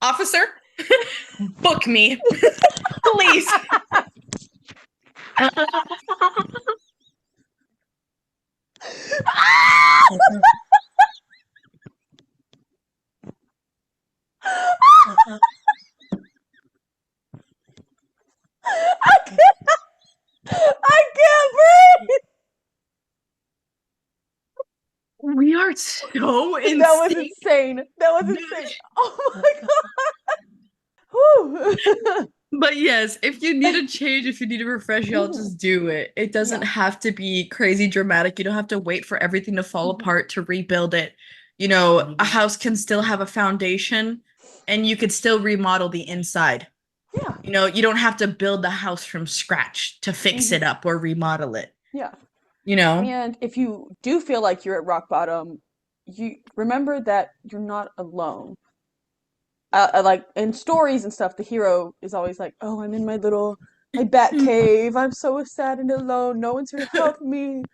Officer, book me, please. I I can't We are so breathe. That was insane. insane. That was insane. Oh my god. But yes, if you need a change, if you need a refresh, y'all Mhm. just do it. It doesn't Yeah. have to be crazy dramatic. You don't have to wait for everything to fall Mhm. apart to rebuild it. A house can still have a foundation and you could still remodel the inside. Yeah. You don't have to build the house from scratch to fix it Mhm. up or remodel it, Yeah. you know? And if you do feel like you're at rock bottom, you remember that you're not alone. Like in stories and stuff, the hero is always like, "Oh, I'm in my bat cave. I'm so sad and alone. No one's here to help me."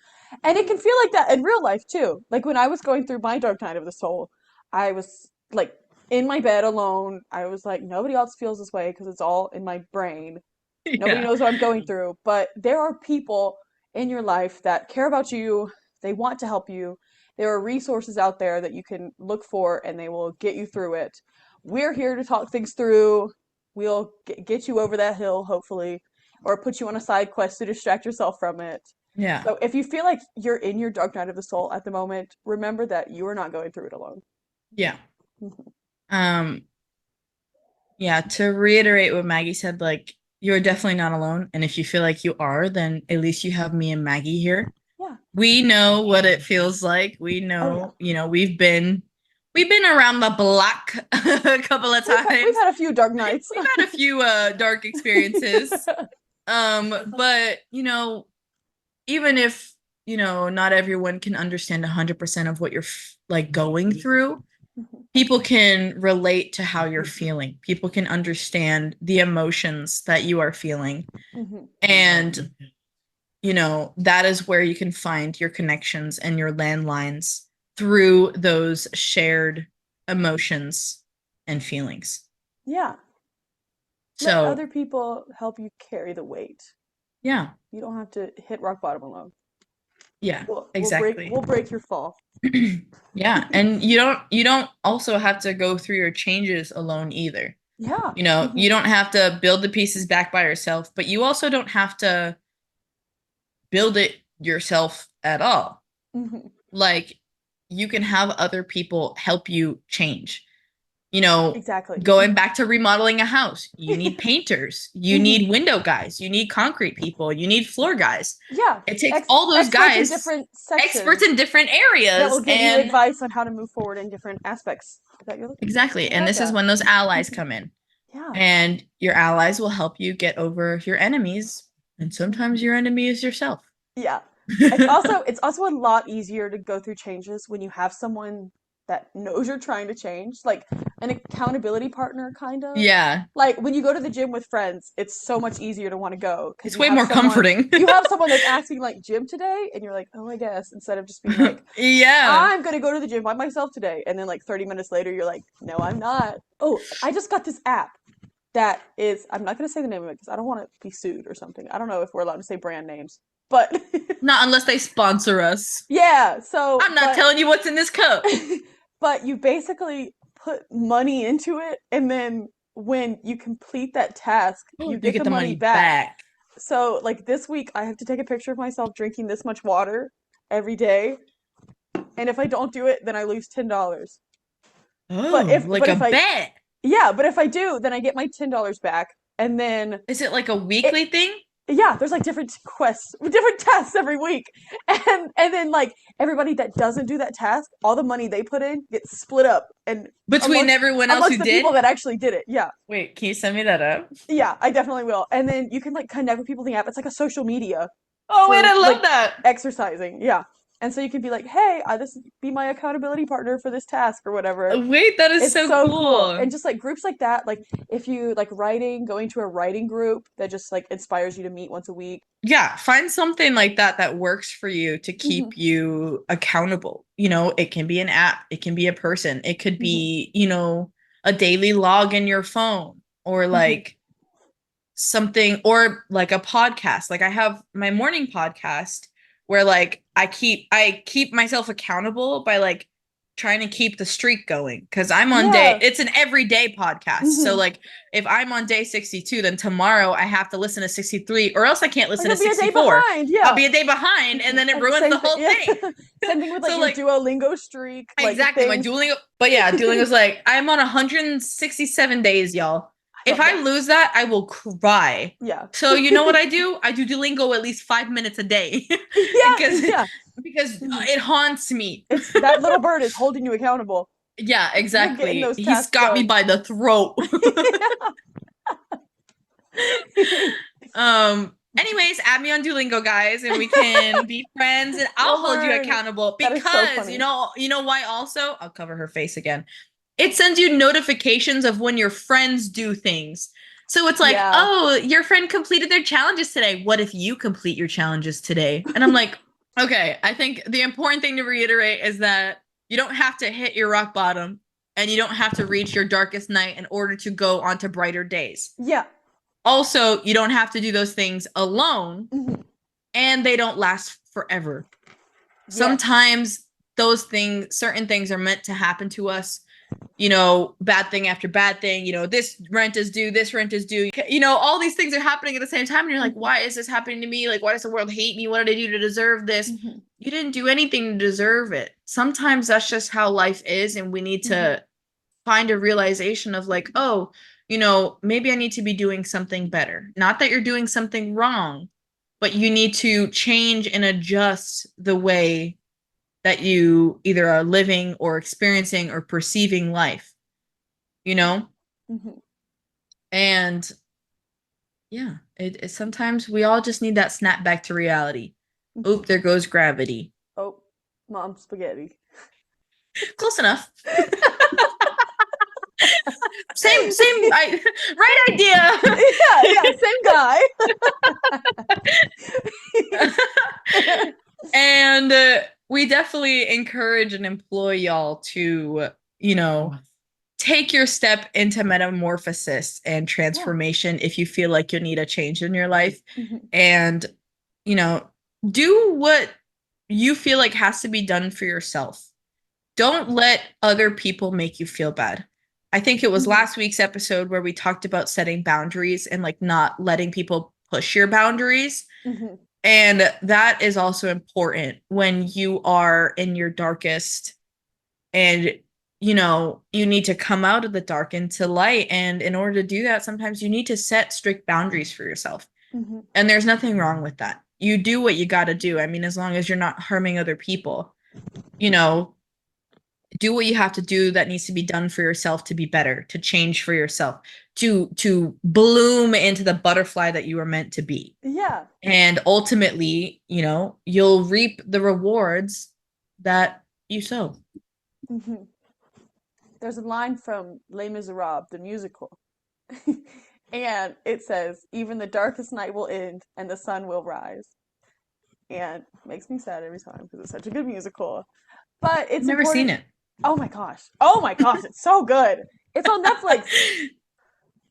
And it can feel like that in real life too. Like when I was going through my dark night of the soul, I was like in my bed alone. I was like, nobody else feels this way because it's all in my brain. Nobody Yeah. knows what I'm going through, but there are people in your life that care about you. They want to help you. There are resources out there that you can look for and they will get you through it. We're here to talk things through. We'll get you over that hill, hopefully, or put you on a side quest to distract yourself from it. Yeah. So if you feel like you're in your dark night of the soul at the moment, remember that you are not going through it alone. Yeah. Um, yeah, to reiterate what Maggie said, like you're definitely not alone. And if you feel like you are, then at least you have me and Maggie here. Yeah. We know what it feels like. We Oh yeah. know, we've been around the block a couple of We've times. had a few dark nights. We've had a few dark experiences. But even if, not everyone can understand 100% of what you're like going through, people can relate to how you're feeling. People can understand the emotions that you are feeling. Mhm. And that is where you can find your connections and your landlines through those shared emotions and feelings. Yeah. Let So, other people help you carry the weight. yeah, You don't have to hit rock bottom alone. yeah, We'll break exactly. we'll break your fall. Yeah, and you don't also have to go through your changes alone either. Yeah. You Mhm. don't have to build the pieces back by yourself, but you also don't have to build it yourself at all. Mhm. Like you can have other people help you change. You know, Exactly. Going Mhm. back to remodeling a house, you need painters, you Mhm. need window guys, you need concrete people, you need floor guys. Yeah. It takes all those Experts in guys, different experts sections in different that will areas, give you and advice on how to move forward in different aspects that you're looking for. exactly. I And love this is that. when those allies Mhm. come in. Yeah. And your allies will help you get over your enemies. And Mhm. sometimes your enemy is yourself. Yeah. It's also a lot easier to go through changes when you have someone that knows you're trying to change, like an accountability partner, kind of. Yeah. Like when you go to the gym with friends, it's so much easier to want to go because It's way more comforting. you have someone that's asking like gym today, and you're like, oh, I guess, instead of just being like, Yeah. I'm gonna go to the gym by myself today, and then like 30 minutes later, you're like, no, I'm not. Oh, I just got this app that is, I'm not gonna say the name of it because I don't want to be sued or something. I don't know if we're allowed to say brand names, but Not unless they sponsor us. yeah. So, I'm not telling you what's in this cup. but you basically put money into it, and then when you complete that task, you You get get the the money money back. back. So, like this week, I have to take a picture of myself drinking this much water every day, and if I don't do it, then I lose $10. Oh, like But a if I bet. yeah, but if I do, then I get my $10 back, and then Is it like a it weekly thing? yeah, there's like different quests, different tests every week, and then like everybody that doesn't do that task, all the money they put in gets split up and Between amongst everyone else who the did? people that actually did it. Yeah, Wait, can you send me that up? yeah, I definitely will. And then you can like connect with people in the app. It's like a social media Oh, wait, for I love like that. exercising. Yeah, and so you can be like, hey, this be my accountability partner for this task or whatever. Wait, that is It's so so cool. cool. And just like groups like that, like if you like writing, going to a writing group that just like inspires you to meet once a week. Yeah, find something like that that works for you to Hmm. keep you accountable. It can be an app, it can be a person, it could Hmm. be, a daily log in your phone or Hmm. like something or like a podcast. Like I have my morning podcast where like I keep myself accountable by like trying to keep the streak going because I'm on day Yeah. it's an everyday podcast. So Hmm. like if I'm on day 62, then tomorrow I have to listen to 63 or else I can't Or listen to you'll be a day 64. behind. I'll Yeah. be a day behind and then it And ruins the same thing. whole Yeah. thing. Same thing with like So your like Duolingo streak, like exactly my things. Duolingo, but yeah, Duolingo's like I'm on 167 days, y'all. I If love I that. lose that, I will cry. Yeah. So you know what I do? I do Duolingo at least 5 minutes a day Yeah. because Yeah. because Hmm. it haunts me. It's that little bird is holding you accountable. Yeah, You're getting exactly. those He's tasks got me done. by the throat. Anyways, add me on Duolingo, guys, and we can be friends and I'll You'll hold you learn. accountable That is so because funny. you know why also? I'll cover her face again. It sends you notifications of when your friends do things. So it's like, Yeah. oh, your friend completed their challenges today. What if you complete your challenges today? And I'm like, okay, I think the important thing to reiterate is that you don't have to hit your rock bottom and you don't have to reach your darkest night in order to go onto brighter days. Yeah. Also, you don't have to do those things alone Hmm. and they don't last forever. Yes. Sometimes certain things are meant to happen to us, bad thing after bad thing, this rent is due, this rent is due, all these things are happening at the same time. And you're like, Hmm. why is this happening to me? Like, why does the world hate me? What did I do to deserve this? Hmm. You didn't do anything to deserve it. Sometimes that's just how life is. And we need Hmm. to find a realization of like, oh, maybe I need to be doing something better. Not that you're doing something wrong, but you need to change and adjust the way that you either are living or experiencing or perceiving life, you know? Hmm. And yeah, it sometimes we all just need that snap back to reality. Hmm. Oop, there goes gravity. Oh, mom spaghetti. Close enough. Right idea. Yeah, yeah, same guy. And we definitely encourage and employ y'all to, you know, take your step into metamorphosis and Yeah. transformation if you feel like you need a change in your life. Hmm. And, you know, do what you feel like has to be done for yourself. Don't let other people make you feel bad. I think it was Hmm. last week's episode where we talked about setting boundaries and like not letting people push your boundaries. Hmm. And that is also important when you are in your darkest and you need to come out of the dark into light. And in order to do that, sometimes you need to set strict boundaries for yourself. Hmm. And there's nothing wrong with that. You do what you got to do. I mean, as long as you're not harming other people, you know, do what you have to do that needs to be done for yourself to be better, to change for yourself, to bloom into the butterfly that you were meant to be. Yeah. And ultimately, you'll reap the rewards that you sow. Hmm. There's a line from Les Miserables, the musical, and it says, "Even the darkest night will end, and the sun will rise." And it makes me sad every time because it's such a good musical. But I've it's never seen important. it. Oh my gosh! Oh my gosh! It's so good. It's on Netflix.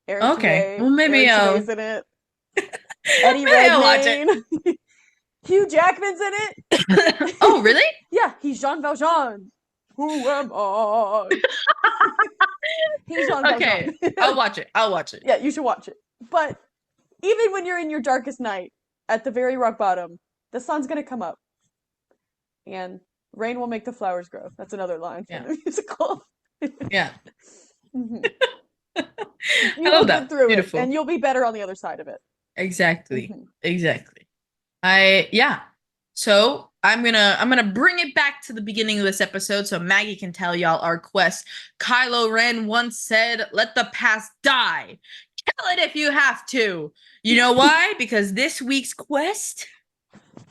Okay. Well, Eric Tanay's in it. Eddie maybe I'll watch it. Redmayne. Hugh Jackman's in Oh, it. really? Yeah, he's Jean Valjean. Who am I? He's Jean Valjean. Okay. I'll watch it. I'll watch it. Yeah, you should watch it. But even when you're in your darkest night, at the very rock bottom, the sun's gonna come up, and rain will make the flowers grow. That's another line from Yeah. the musical. Yeah. Mhm. I You will love get that. through it, and Beautiful. you'll be better on the other side of it. Exactly. Hmm. Exactly. Yeah. So I'm gonna bring it back to the beginning of this episode so Maggie can tell y'all our quest. Kylo Ren once said, "Let the past die. Kill it if you have to." You know why? Because this week's quest.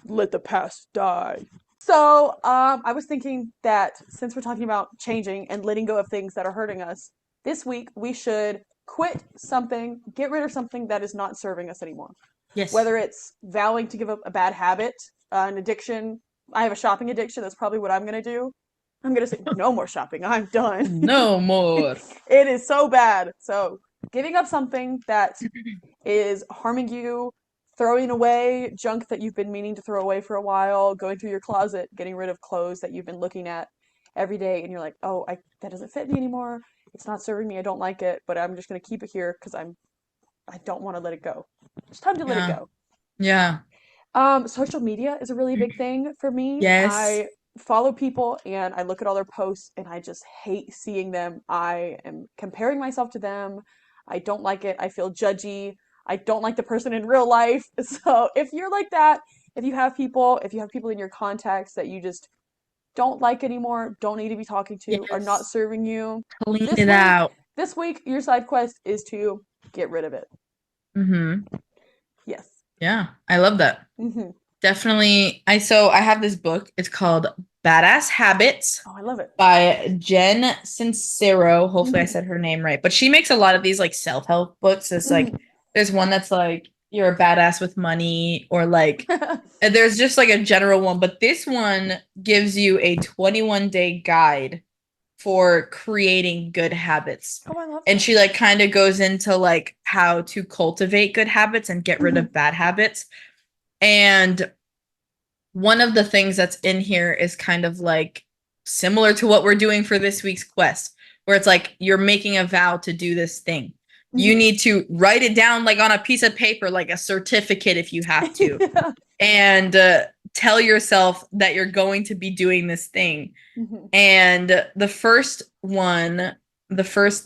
Let the past die. So, I was thinking that since we're talking about changing and letting go of things that are hurting us, this week we should quit something, get rid of something that is not serving us anymore. Yes. Whether it's vowing to give up a bad habit, an addiction. I have a shopping addiction. That's probably what I'm going to do. I'm going to say, no more shopping. I'm done. No more. It is so bad. So, giving up something that is harming you, throwing away junk that you've been meaning to throw away for a while, going through your closet, getting rid of clothes that you've been looking at every day, and you're like, oh, that doesn't fit me anymore. It's not serving me. I don't like it, but I'm just gonna keep it here because I don't want to let it go. It's time to let it Yeah. go. Yeah. Social media is a really big thing for me. Yes. I follow people and I look at all their posts and I just hate seeing them. I am comparing myself to them. I don't like it. I feel judgy. I don't like the person in real life. So if you're like that, if you have people in your contacts that you just don't like anymore, don't need to be talking to, are not Yes. serving you, Clean this it week, out. this week your side quest is to get rid of it. Mm-hmm. Yes. Yeah. I love that. Hmm. Definitely. I have this book. It's called Badass Habits Oh, I love it. by Jen Sincero. Hopefully I Hmm. said her name right. But she makes a lot of these like self-help books. It's like Hmm. there's one that's like you're a badass with money or like and there's just like a general one, but this one gives you a 21-day guide for creating good habits. Oh, I love And that. she like kind of goes into like how to cultivate good habits and get rid Hmm. of bad habits. And one of the things that's in here is kind of like similar to what we're doing for this week's quest, where it's like you're making a vow to do this thing. You Hmm. need to write it down like on a piece of paper, like a certificate if you have to, Yeah. and tell yourself that you're going to be doing this thing. Hmm. And let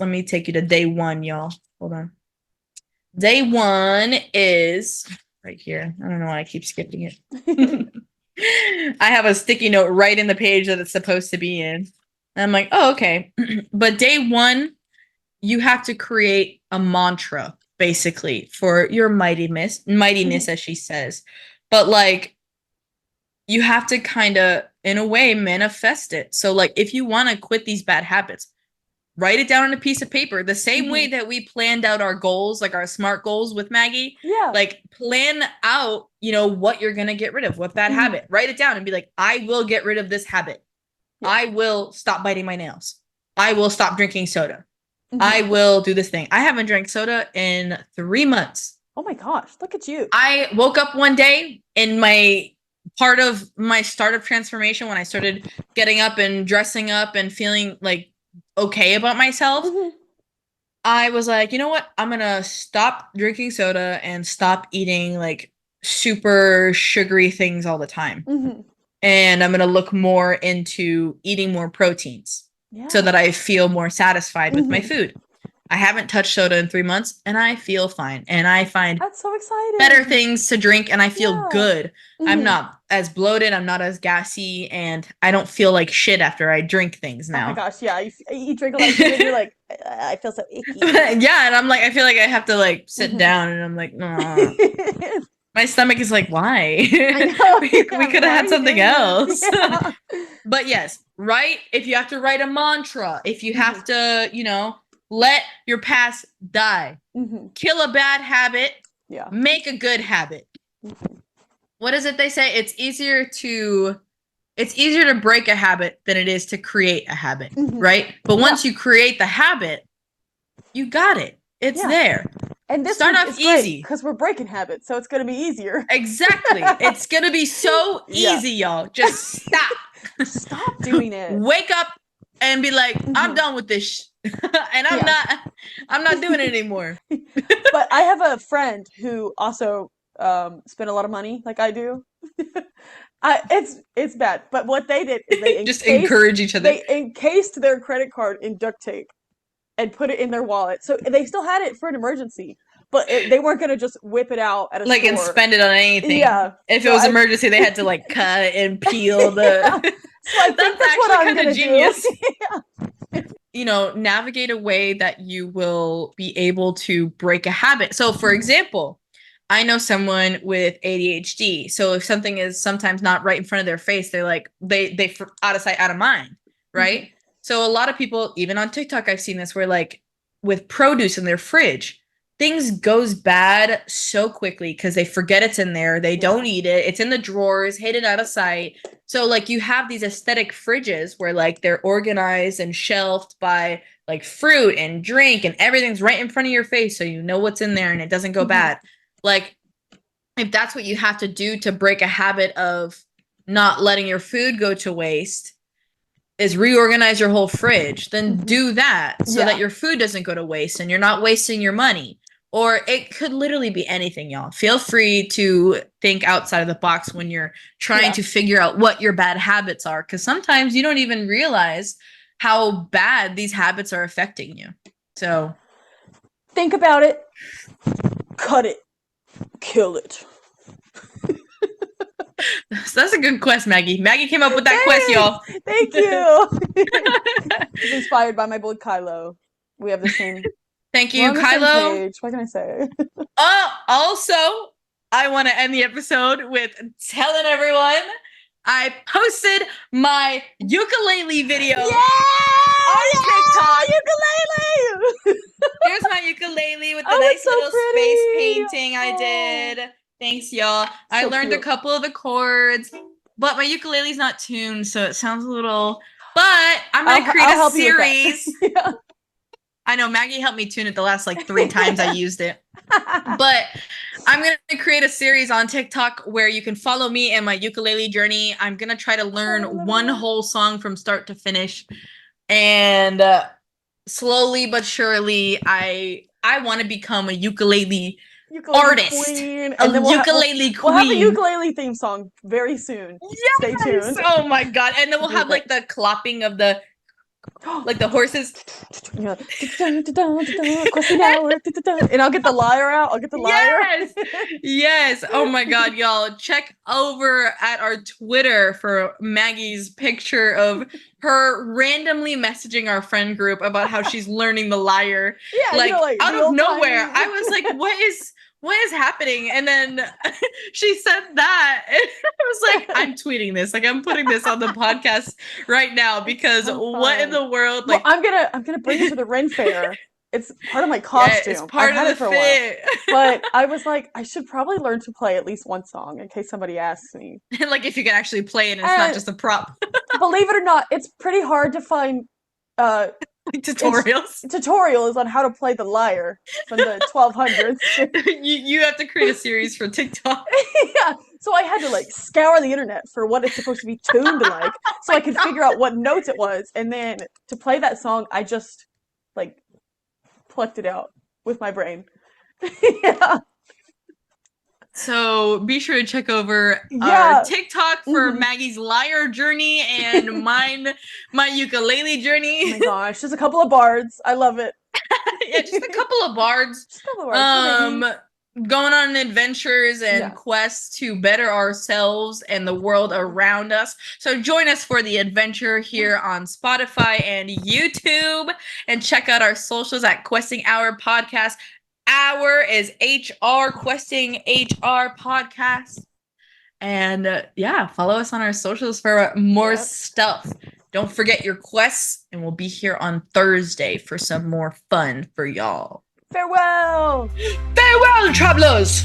me take you to day one, y'all. Hold on. Day one is right here. I don't know why I keep skipping it. I have a sticky note right in the page that it's supposed to be in. And I'm like, oh, okay. But day one, you have to create a mantra, basically, for your mightiness, Hmm. as she says. But like you have to kind of, in a way, manifest it. So, like, if you want to quit these bad habits, write it down on a piece of paper the same way Hmm. that we planned out our goals, like our SMART goals with Maggie. Yeah. Like, plan out, what you're going to get rid of, what bad Hmm. habit. Write it down and be like, I will get rid of this habit. Yeah. I will stop biting my nails. I will stop drinking soda. I Hmm. will do this thing. I haven't drank soda in 3 months. Oh my gosh, look at you. I woke up one day in my part of my startup transformation when I started getting up and dressing up and feeling like okay about myself. Hmm. I was like, you know what? I'm gonna stop drinking soda and stop eating like super sugary things all the time. Hmm. And I'm gonna look more into eating more proteins so Yeah. that I feel more satisfied with my Hmm. food. I haven't touched soda in 3 months and I feel fine. And I find That's so better exciting. things to drink and I feel Yeah. good. I'm Hmm. not as bloated, I'm not as gassy, and I don't feel like shit after I drink things Oh my now. gosh, yeah. You drink a lot of soda and you're like, I feel so icky. Yeah, and I'm like, I feel like I have to like sit Hmm. down and I'm like, nah. My stomach is like, why? I know. We Yeah. could have Why are had you something doing this? else. Yeah. But yes, write if you have to write a mantra, if you Hmm. have to, let your past die. Hmm. Kill a bad habit, Yeah. make a good habit. What is it they say? It's easier to break a habit than it is to create a habit, Hmm. right? But Yeah. once you create the habit, you got it. It's Yeah. there. And this Start one off is great easy. because we're breaking habits, so it's going to be easier. Exactly. It's going to be so Yeah. easy, y'all. Just stop. Stop doing it. Wake up and be like, I'm Hmm. done with this and I'm Yeah. not I'm not doing it anymore. But I have a friend who also spent a lot of money like I do. It's bad. But what they did is Just encourage each other. they encased their credit card in duct tape and put it in their wallet. So they still had it for an emergency, but they weren't gonna just whip it out at a Like and store. spend it on anything. Yeah. If it So was I emergency, they had to like cut and peel yeah. the So I think That's that's what actually I'm kind of gonna do. genius. Navigate a way that you will be able to break a habit. So, for Mhm. example, I know someone with ADHD. So if something is sometimes not right in front of their face, they're like they out of sight, out of mind, right? Mhm. So a lot of people, even on TikTok, I've seen this where like with produce in their fridge, things goes bad so quickly because they forget it's in there, they Yeah. don't eat it, it's in the drawers, hidden out of sight. So like you have these aesthetic fridges where like they're organized and shelved by like fruit and drink and everything's right in front of your face so you know what's in there and it doesn't go Mhm. bad. Like if that's what you have to do to break a habit of not letting your food go to waste is reorganize your whole fridge, then Mhm. do that so that Yeah. your food doesn't go to waste and you're not wasting your money. Or it could literally be anything, y'all. Feel free to think outside of the box when you're trying Yeah. to figure out what your bad habits are, because sometimes you don't even realize how bad these habits are affecting you. So Think about it. Cut it. Kill it. that's a good quest, Maggie. Maggie came up with that quest, Thanks. y'all. Thank you. It's inspired by my boy Kylo. We have the same. Thank We're you, on the same Kylo. page. What can I say? Also, I want to end the episode with telling everyone I posted my ukulele video on TikTok. Yeah! Ukulele! Here's my ukulele with the Oh, nice it's so little space pretty. painting I Oh, did. Thanks, y'all. I so learned a cute. couple of the chords, but my ukulele's not tuned, so it sounds a little. But I'm gonna create I'll a help you with that. series. Yeah. I know Maggie helped me tune it the last like 3 times I Yeah. used it. But I'm going to create a series on TikTok where you can follow me and my ukulele journey. I'm going to try to learn Oh, I love one that. whole song from start to finish. And slowly but surely, I want to become a ukulele Ukulele artist, queen, a and then ukulele we'll have a queen. ukulele theme song very soon. Stay Yes! tuned. Oh my God. And then It's we'll gonna be have great. like the clopping of the, like the horses. Yeah. Question hour. And I'll get the lyre out. I'll get the lyre. Yes. Yes. Oh my God, y'all. Check over at our Twitter for Maggie's picture of her randomly messaging our friend group about how she's learning the lyre. Yeah, Like like out of real nowhere. timey. I was like, what is happening? And then she said that. And I was like, I'm tweeting this. Like I'm putting this on the podcast right now It's because so what in fun. the world? Well, Like I'm gonna bring it to the Ren Fair. It's part of my yeah, it's costume. I've part of had the it for a while. fit. But I was like, I should probably learn to play at least one song in case somebody asks me. And like if you can actually play it and it's not And just a prop. believe it or not, it's pretty hard to find uh Like it's tutorials. tutorials on how to play the lyre from the 1200s. You have to create a series for TikTok. Yeah, so I had to like scour the internet for what it's supposed to be tuned like, Oh so my I could God. figure out what notes it was, and then to play that song, I just like plucked it out with my brain. Yeah, So be sure to check over our yeah. TikTok for Hmm. Maggie's lyre journey and mine, my ukulele Oh my journey. gosh, just a couple of bards. I love it. Yeah, just a couple of bards. Just a couple of words. Going on adventures and Yes. quests to better ourselves and the world around us. So join us for the adventure here on Spotify and YouTube, and check out our socials at Questing Hour Podcast. Hour is HR, Questing HR Podcast. And yeah, follow us on our socials for more stuff. Don't forget your quests, and we'll be here on Thursday for some more fun for y'all. Farewell! Farewell, travelers!